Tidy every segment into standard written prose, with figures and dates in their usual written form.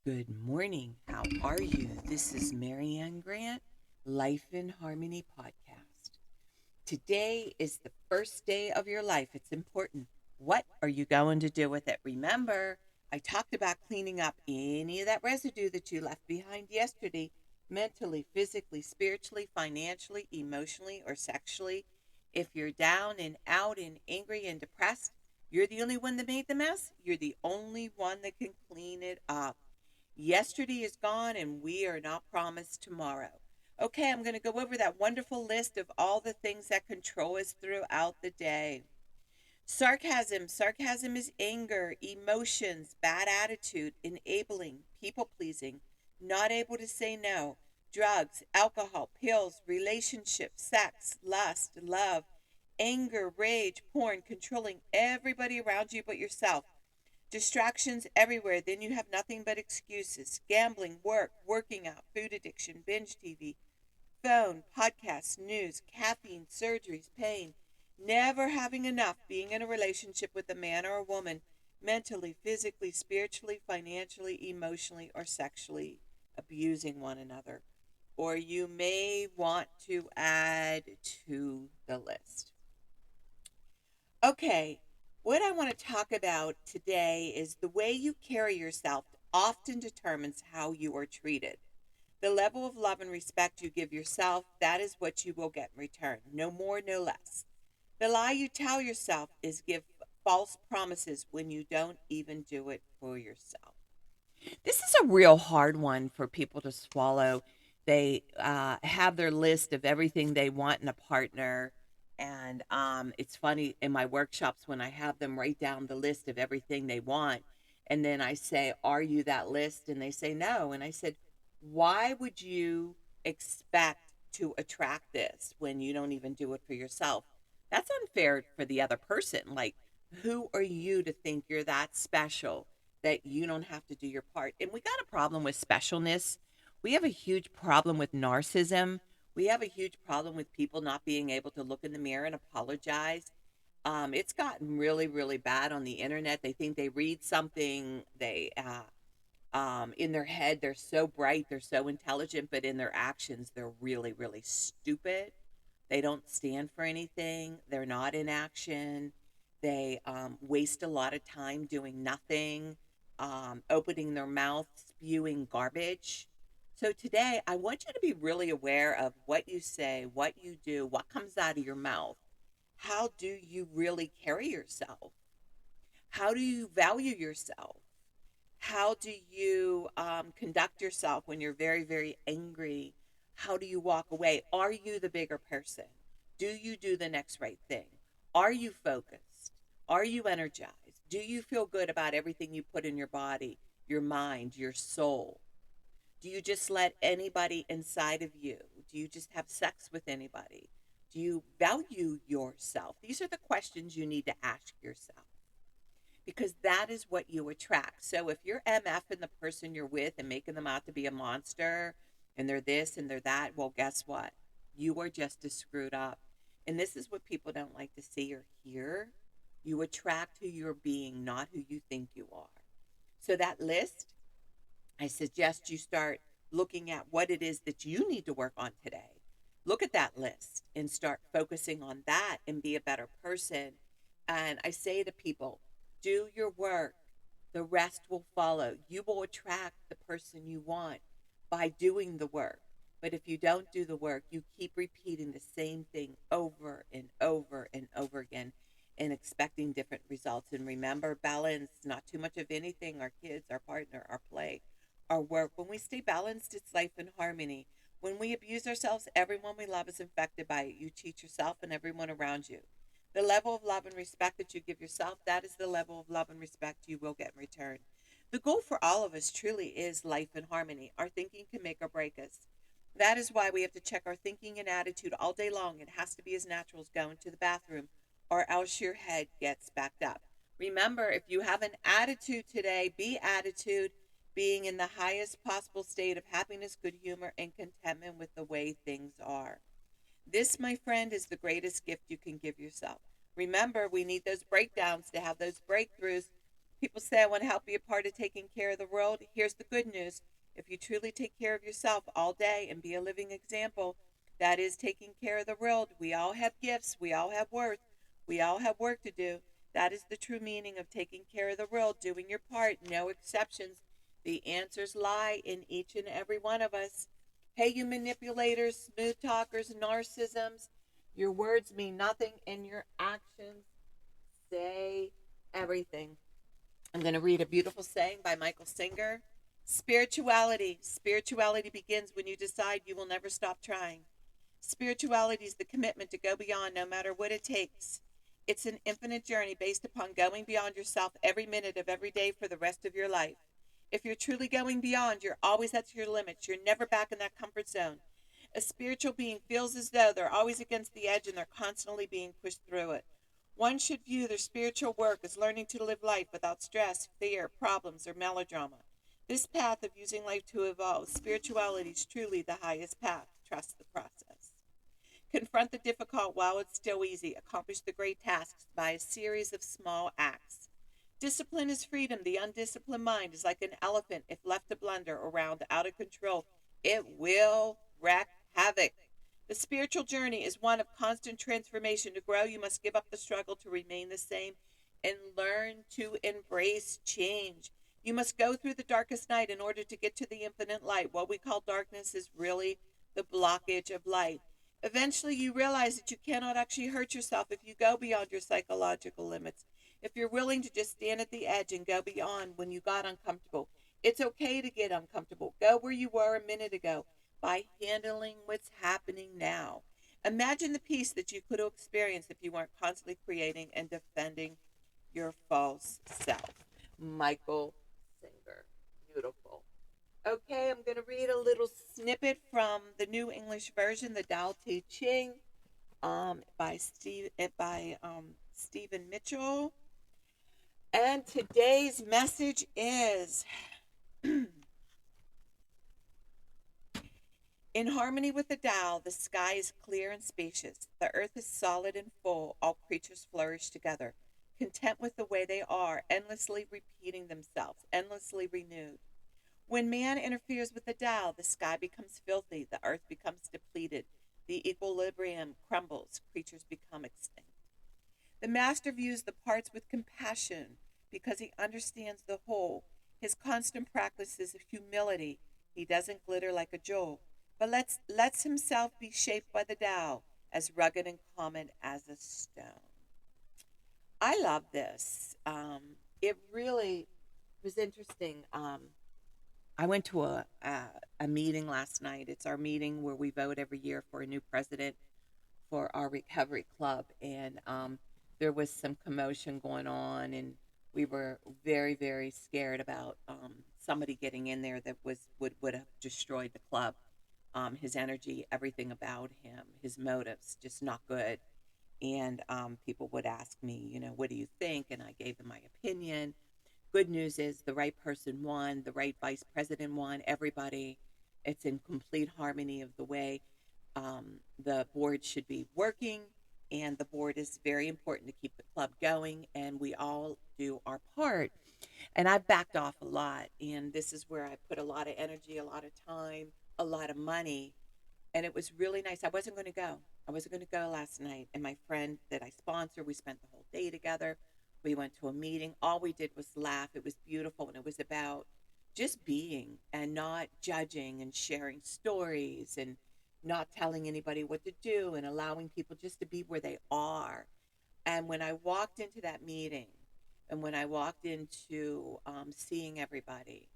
Good morning. How are you? This is Marianne Grant, Life in Harmony podcast. Today is the first day of your life. It's important. What are you going to do with it? Remember, I talked about cleaning up any of that residue that you left behind yesterday, mentally, physically, spiritually, financially, emotionally, or sexually. If you're down and out and angry and depressed, you're the only one that made the mess. You're the only one that can clean it up. Yesterday is gone and we are not promised tomorrow. Okay, I'm going to go over that wonderful list of all the things that control us throughout the day. Sarcasm. Sarcasm is anger, emotions, bad attitude, enabling, people pleasing, not able to say no, drugs, alcohol, pills, relationships, sex, lust, love, anger, rage, porn, controlling everybody around you but yourself. Distractions everywhere. Then you have nothing but excuses. Gambling, work, working out, food addiction, binge TV, phone, podcasts, news, caffeine, surgeries, pain. Never having enough. Being in a relationship with a man or a woman, mentally, physically, spiritually, financially, emotionally, or sexually abusing one another. Or you may want to add to the list. Okay, what I want to talk about today is the way you carry yourself often determines how you are treated. The level of love and respect you give yourself, that is what you will get in return. No more, no less. The lie you tell yourself is give false promises when you don't even do it for yourself. This is a real hard one for people to swallow. They have their list of everything they want in a partner. And it's funny in my workshops when I have them write down the list of everything they want. And then I say, "Are you that list?" And they say, "No." And I said, "Why would you expect to attract this when you don't even do it for yourself? That's unfair for the other person. Like, who are you to think you're that special that you don't have to do your part?" And we got a problem with specialness. We have a huge problem with narcissism. We have a huge problem with people not being able to look in the mirror and apologize. It's gotten really, really bad on the internet. They think they read something, in their head, they're so bright, they're so intelligent, but in their actions, they're really, really stupid. They don't stand for anything. They're not in action. They waste a lot of time doing nothing, opening their mouth, spewing garbage. So today, I want you to be really aware of what you say, what you do, what comes out of your mouth. How do you really carry yourself? How do you value yourself? How do you conduct yourself when you're very, very angry? How do you walk away? Are you the bigger person? Do you do the next right thing? Are you focused? Are you energized? Do you feel good about everything you put in your body, your mind, your soul? Do you just let anybody inside of you? Do you just have sex with anybody? Do you value yourself? These are the questions you need to ask yourself because that is what you attract. So if you're MF and the person you're with and making them out to be a monster and they're this and they're that, well, guess what? You are just as screwed up. And this is what people don't like to see or hear. You attract who you're being, not who you think you are. So that list, I suggest you start looking at what it is that you need to work on today. Look at that list and start focusing on that and be a better person. And I say to people, do your work. The rest will follow. You will attract the person you want by doing the work. But if you don't do the work, you keep repeating the same thing over and over and over again and expecting different results. And remember, balance, not too much of anything, our kids, our partner, our play, our work. When we stay balanced, it's life in harmony. When we abuse ourselves, everyone we love is infected by it. You teach yourself and everyone around you. The level of love and respect that you give yourself, that is the level of love and respect you will get in return. The goal for all of us truly is life in harmony. Our thinking can make or break us. That is why we have to check our thinking and attitude all day long. It has to be as natural as going to the bathroom, or else your head gets backed up. Remember, if you have an attitude today, be attitude, being in the highest possible state of happiness, good humor, and contentment with the way things are. This, my friend, is the greatest gift you can give yourself. Remember, we need those breakdowns to have those breakthroughs. People say, I want to help be a part of taking care of the world. Here's the good news. If you truly take care of yourself all day and be a living example, that is taking care of the world. We all have gifts. We all have worth. We all have work to do. That is the true meaning of taking care of the world, doing your part, no exceptions. The answers lie in each and every one of us. Hey, you manipulators, smooth talkers, narcissisms, your words mean nothing and your actions say everything. I'm going to read a beautiful saying by Michael Singer. Spirituality begins when you decide you will never stop trying. Spirituality is the commitment to go beyond no matter what it takes. It's an infinite journey based upon going beyond yourself every minute of every day for the rest of your life. If you're truly going beyond, you're always at your limits. You're never back in that comfort zone. A spiritual being feels as though they're always against the edge and they're constantly being pushed through it. One should view their spiritual work as learning to live life without stress, fear, problems, or melodrama. This path of using life to evolve, spirituality is truly the highest path. Trust the process. Confront the difficult while it's still easy. Accomplish the great tasks by a series of small acts. Discipline is freedom. The undisciplined mind is like an elephant. If left to blunder around out of control, it will wreak havoc. The spiritual journey is one of constant transformation. To grow, you must give up the struggle to remain the same and learn to embrace change. You must go through the darkest night in order to get to the infinite light. What we call darkness is really the blockage of light. Eventually, you realize that you cannot actually hurt yourself if you go beyond your psychological limits. If you're willing to just stand at the edge and go beyond when you got uncomfortable, it's okay to get uncomfortable. Go where you were a minute ago by handling what's happening now. Imagine the peace that you could have experienced if you weren't constantly creating and defending your false self. Michael Singer. Beautiful. Okay, I'm going to read a little snippet from the New English Version, the Tao Te Ching, by Stephen Mitchell. And today's message is in harmony with the Tao, the sky is clear and spacious. The earth is solid and full. All creatures flourish together, content with the way they are, endlessly repeating themselves, endlessly renewed. When man interferes with the Tao, the sky becomes filthy, the earth becomes depleted, the equilibrium crumbles, creatures become extinct. The master views the parts with compassion because he understands the whole. His constant practice is of humility. He doesn't glitter like a jewel, but lets himself be shaped by the Tao, as rugged and common as a stone. I love this. It really was interesting. I went to a meeting last night. It's our meeting where we vote every year for a new president for our recovery club, and there was some commotion going on, and we were very, very scared about somebody getting in there that would have destroyed the club. His energy, everything about him, his motives, just not good. And people would ask me, what do you think? And I gave them my opinion. Good news is the right person won, the right vice president won, everybody. It's in complete harmony of the way the board should be working, and the board is very important to keep the club going, and we all do our part. And I've backed off a lot, and this is where I put a lot of energy, a lot of time, a lot of money, and it was really nice. I wasn't going to go. I wasn't going to go last night, and my friend that I sponsor, we spent the whole day together. We went to a meeting. All we did was laugh. It was beautiful, and it was about just being and not judging and sharing stories and not telling anybody what to do and allowing people just to be where they are. And when I walked into that meeting and when I walked into seeing everybody,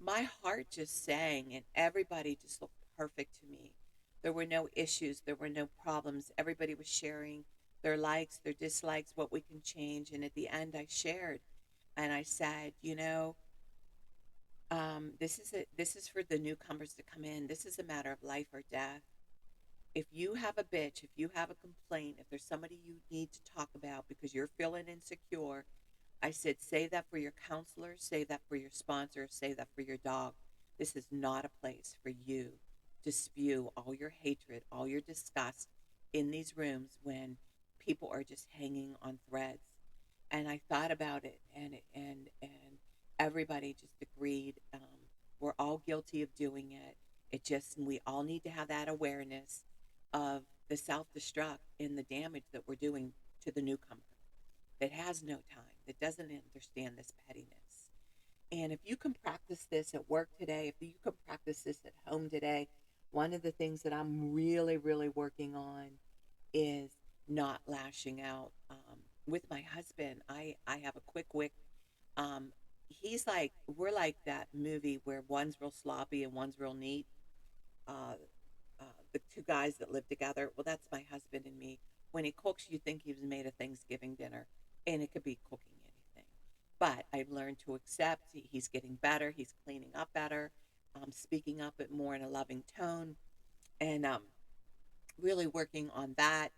my heart just sang and everybody just looked perfect to me. There were no issues, there were no problems. Everybody was sharing their likes, their dislikes, what we can change. And at the end, I shared and I said, this is for the newcomers to come in. This is a matter of life or death. If you have a bitch, if you have a complaint, if there's somebody you need to talk about because you're feeling insecure, I said, save that for your counselor, save that for your sponsor, save that for your dog. This is not a place for you to spew all your hatred, all your disgust in these rooms when people are just hanging on threads. And I thought about it, and everybody just agreed. We're all guilty of doing it. It just we all need to have that awareness of the self destruct and the damage that we're doing to the newcomer that has no time, that doesn't understand this pettiness. And if you can practice this at work today, if you can practice this at home today, one of the things that I'm really, really working on is not lashing out. With my husband, I have a quick wick. Um, he's like, we're like that movie where one's real sloppy and one's real neat. Uh, the two guys that live together. Well, that's my husband and me. When he cooks, you think he's made a Thanksgiving dinner, and it could be cooking anything. But I've learned to accept he's getting better. He's cleaning up better, speaking up it more in a loving tone, and really working on that.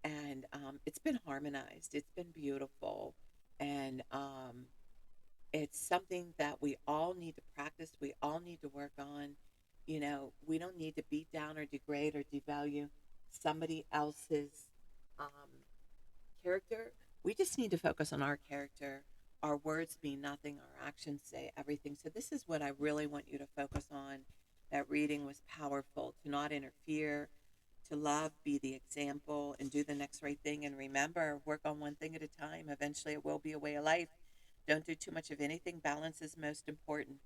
And it's been harmonized. It's been beautiful, and it's something that we all need to practice. We all need to work on. We don't need to beat down or degrade or devalue somebody else's um, character. We just need to focus on our character. Our words mean nothing, our actions say everything. So, this is what I really want you to focus on. That reading was powerful, to not interfere, to love, be the example, and do the next right thing. And remember, work on one thing at a time. Eventually, it will be a way of life. Don't do too much of anything. Balance is most important.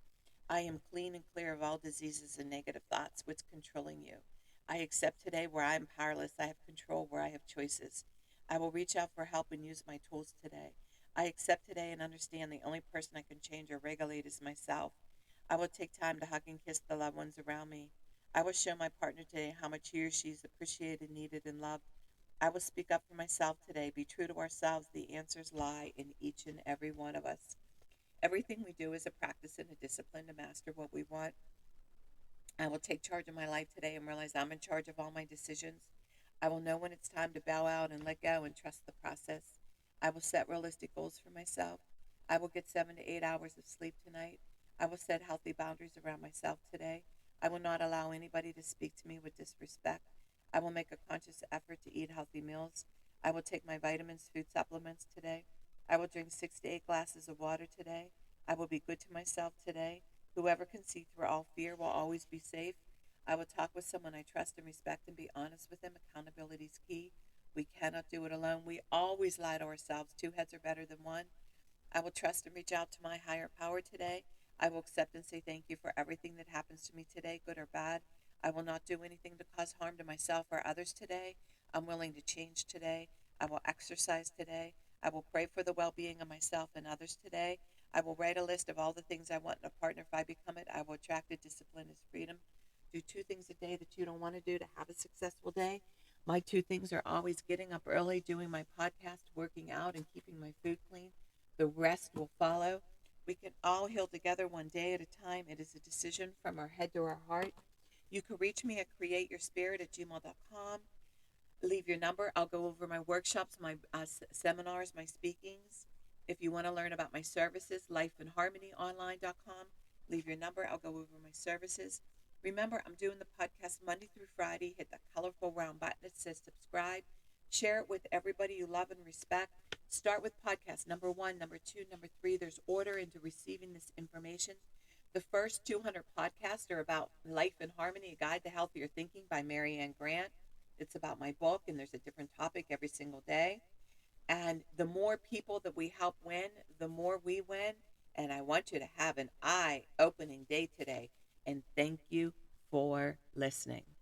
I am clean and clear of all diseases and negative thoughts. What's controlling you? I accept today where I am powerless. I have control where I have choices. I will reach out for help and use my tools today. I accept today and understand the only person I can change or regulate is myself. I will take time to hug and kiss the loved ones around me. I will show my partner today how much he or she is appreciated, needed, and loved. I will speak up for myself today. Be true to ourselves. The answers lie in each and every one of us. Everything we do is a practice and a discipline to master what we want. I will take charge of my life today and realize I'm in charge of all my decisions. I will know when it's time to bow out and let go and trust the process. I will set realistic goals for myself. I will get 7 to 8 hours of sleep tonight. I will set healthy boundaries around myself today. I will not allow anybody to speak to me with disrespect. I will make a conscious effort to eat healthy meals. I will take my vitamins, food supplements today. I will drink 6 to 8 glasses of water today. I will be good to myself today. Whoever can see through all fear will always be safe. I will talk with someone I trust and respect and be honest with them. Accountability is key. We cannot do it alone. We always lie to ourselves. Two heads are better than one. I will trust and reach out to my higher power today. I will accept and say thank you for everything that happens to me today, good or bad. I will not do anything to cause harm to myself or others today. I'm willing to change today. I will exercise today. I will pray for the well being of myself and others today. I will write a list of all the things I want in a partner. If I become it, I will attract it. Discipline is freedom. Do two things a day that you don't want to do to have a successful day. My two things are always getting up early, doing my podcast, working out, and keeping my food clean. The rest will follow. We can all heal together one day at a time. It is a decision from our head to our heart. You can reach me at createyourspirit@gmail.com. Leave your number. I'll go over my workshops, my seminars, my speakings. If you want to learn about my services, lifeandharmonyonline.com. Leave your number. I'll go over my services. Remember, I'm doing the podcast Monday through Friday. Hit that colorful round button that says subscribe. Share it with everybody you love and respect. Start with podcast number 1, number 2, number 3. There's order into receiving this information. The first 200 podcasts are about Life and Harmony, A Guide to Healthier Thinking by Mary Ann Grant. It's about my book, and there's a different topic every single day. And the more people that we help win, the more we win. And I want you to have an eye-opening day today. And thank you for listening.